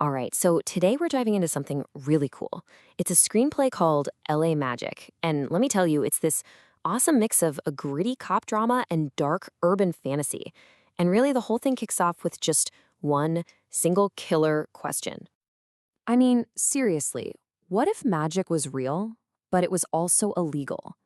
All right, so today we're diving into something really cool. It's a screenplay called LA Magic. And let me tell you, it's this awesome mix of a gritty cop drama and dark urban fantasy. And really, the whole thing kicks off with just one single killer question. I mean, seriously, what if magic was real, but it was also illegal?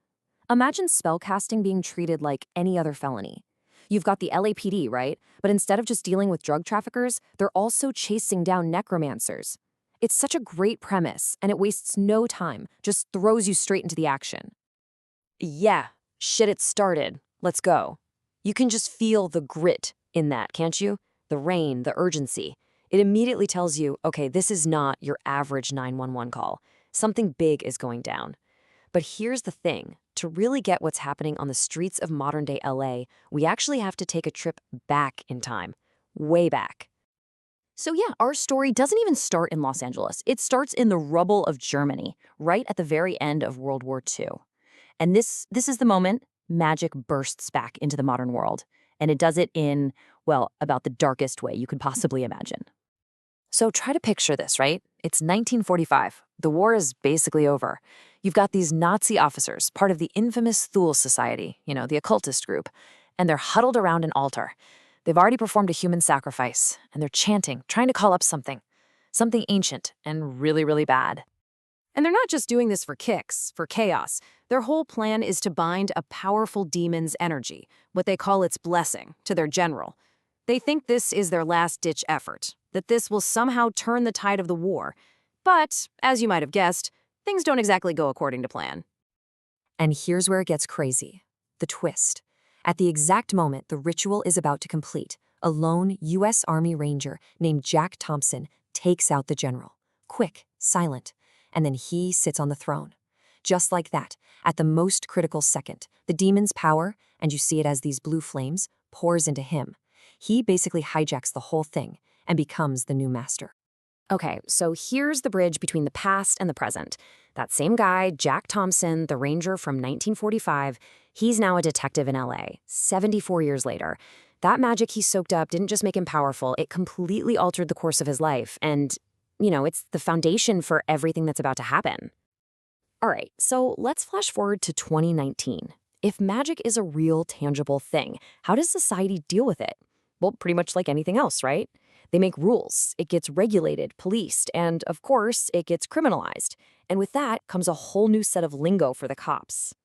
Imagine spellcasting being treated like any other felony. You've got the LAPD, right? But instead of just dealing with drug traffickers, they're also chasing down necromancers. It's such a great premise, and it wastes no time, just throws you straight into the action. Yeah, shit, it started. Let's go. You can just feel the grit in that, can't you? The rain, the urgency. It immediately tells you, okay, this is not your average 911 call. Something big is going down. But here's the thing. To really get what's happening on the streets of modern-day LA, we actually have to take a trip back in time. Way back. So yeah, our story doesn't even start in Los Angeles. It starts in the rubble of Germany, right at the very end of World War II. And this is the moment magic bursts back into the modern world. And it does it in, well, about the darkest way you could possibly imagine. So try to picture this, right? It's 1945. The war is basically over. You've got these Nazi officers, part of the infamous Thule Society, the occultist group, and they're huddled around an altar. They've already performed a human sacrifice, and they're chanting, trying to call up something ancient and really, really bad. And they're not just doing this for kicks, for chaos. Their whole plan is to bind a powerful demon's energy, what they call its blessing, to their general. They think this is their last-ditch effort, that this will somehow turn the tide of the war. But, as you might have guessed, things don't exactly go according to plan. And here's where it gets crazy. The twist. At the exact moment the ritual is about to complete, a lone U.S. Army Ranger named Jack Thompson takes out the general. Quick, silent, and then he sits on the throne. Just like that, at the most critical second, the demon's power, and you see it as these blue flames, pours into him. He basically hijacks the whole thing and becomes the new master. Okay, so here's the bridge between the past and the present. That same guy, Jack Thompson, the Ranger from 1945, he's now a detective in LA, 74 years later. That magic he soaked up didn't just make him powerful, it completely altered the course of his life. And, it's the foundation for everything that's about to happen. All right, so let's flash forward to 2019. If magic is a real, tangible thing, how does society deal with it? Well, pretty much like anything else, right? They make rules, it gets regulated, policed, and, of course, it gets criminalized. And with that comes a whole new set of lingo for the cops.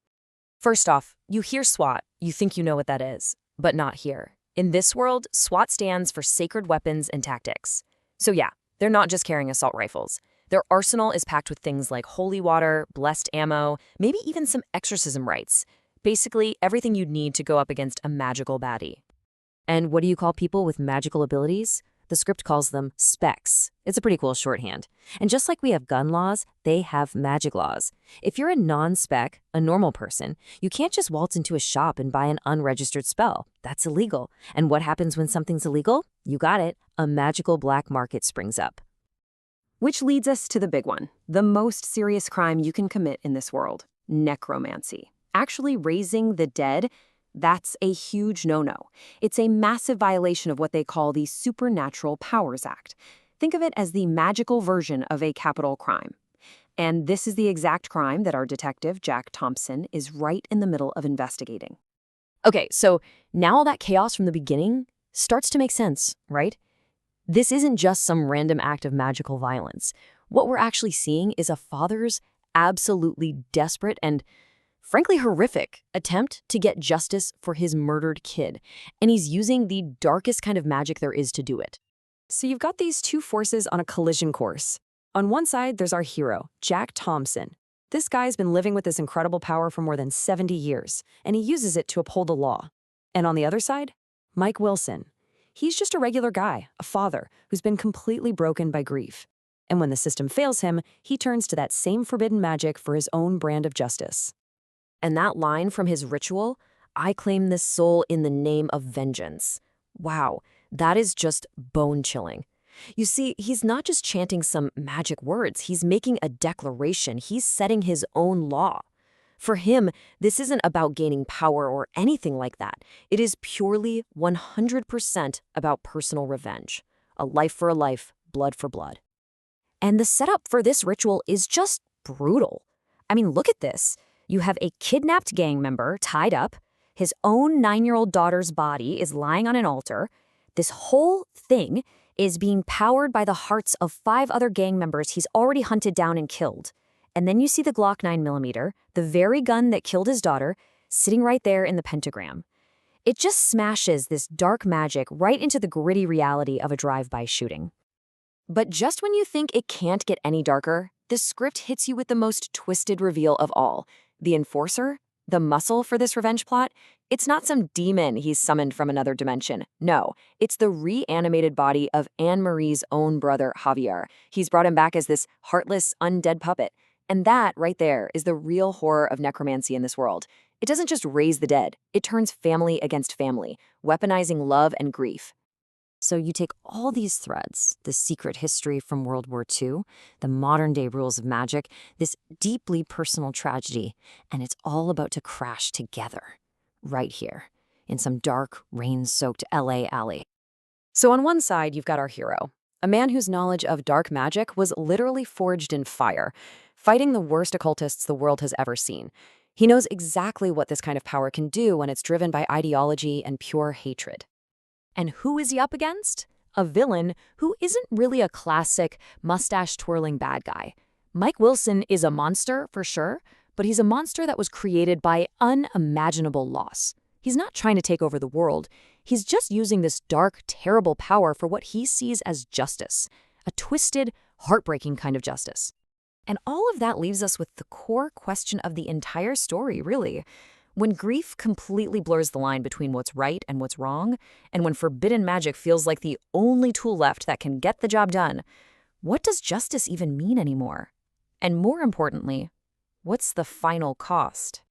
First off, you hear SWAT, you think you know what that is. But not here. In this world, SWAT stands for Sacred Weapons and Tactics. So yeah, they're not just carrying assault rifles. Their arsenal is packed with things like holy water, blessed ammo, maybe even some exorcism rites. Basically, everything you'd need to go up against a magical baddie. And what do you call people with magical abilities? The script calls them specs. It's a pretty cool shorthand. And just like we have gun laws, they have magic laws. If you're a non-spec, a normal person, you can't just waltz into a shop and buy an unregistered spell. That's illegal. And what happens when something's illegal? You got it. A magical black market springs up. Which leads us to the big one, the most serious crime you can commit in this world, necromancy. Actually raising the dead. That's a huge no-no. It's a massive violation of what they call the Supernatural Powers Act. Think of it as the magical version of a capital crime. And this is the exact crime that our detective, Jack Thompson, is right in the middle of investigating. Okay, so now all that chaos from the beginning starts to make sense, right? This isn't just some random act of magical violence. What we're actually seeing is a father's absolutely desperate and frankly horrific attempt to get justice for his murdered kid, and he's using the darkest kind of magic there is to do it. So you've got these two forces on a collision course. On one side, there's our hero, Jack Thompson. This guy's been living with this incredible power for more than 70 years, and he uses it to uphold the law. And on the other side, Mike Wilson. He's just a regular guy, a father, who's been completely broken by grief. And when the system fails him, he turns to that same forbidden magic for his own brand of justice. And that line from his ritual, "I claim this soul in the name of vengeance." Wow, that is just bone-chilling. You see, he's not just chanting some magic words, he's making a declaration, he's setting his own law. For him, this isn't about gaining power or anything like that. It is purely 100% about personal revenge. A life for a life, blood for blood. And the setup for this ritual is just brutal. I mean, look at this. You have a kidnapped gang member tied up. His own 9-year-old daughter's body is lying on an altar. This whole thing is being powered by the hearts of 5 other gang members he's already hunted down and killed. And then you see the Glock 9mm, the very gun that killed his daughter, sitting right there in the pentagram. It just smashes this dark magic right into the gritty reality of a drive-by shooting. But just when you think it can't get any darker, the script hits you with the most twisted reveal of all. The enforcer, the muscle for this revenge plot, it's not some demon he's summoned from another dimension. No, it's the reanimated body of Anne-Marie's own brother, Javier. He's brought him back as this heartless, undead puppet. And that, right there, is the real horror of necromancy in this world. It doesn't just raise the dead, it turns family against family, weaponizing love and grief. So you take all these threads, the secret history from World War II, the modern-day rules of magic, this deeply personal tragedy, and it's all about to crash together, right here, in some dark, rain-soaked LA alley. So on one side, you've got our hero, a man whose knowledge of dark magic was literally forged in fire, fighting the worst occultists the world has ever seen. He knows exactly what this kind of power can do when it's driven by ideology and pure hatred. And who is he up against? A villain who isn't really a classic mustache-twirling bad guy. Mike Wilson is a monster, for sure, but he's a monster that was created by unimaginable loss. He's not trying to take over the world. He's just using this dark, terrible power for what he sees as justice. A twisted, heartbreaking kind of justice. And all of that leaves us with the core question of the entire story, really. When grief completely blurs the line between what's right and what's wrong, and when forbidden magic feels like the only tool left that can get the job done, what does justice even mean anymore? And more importantly, what's the final cost?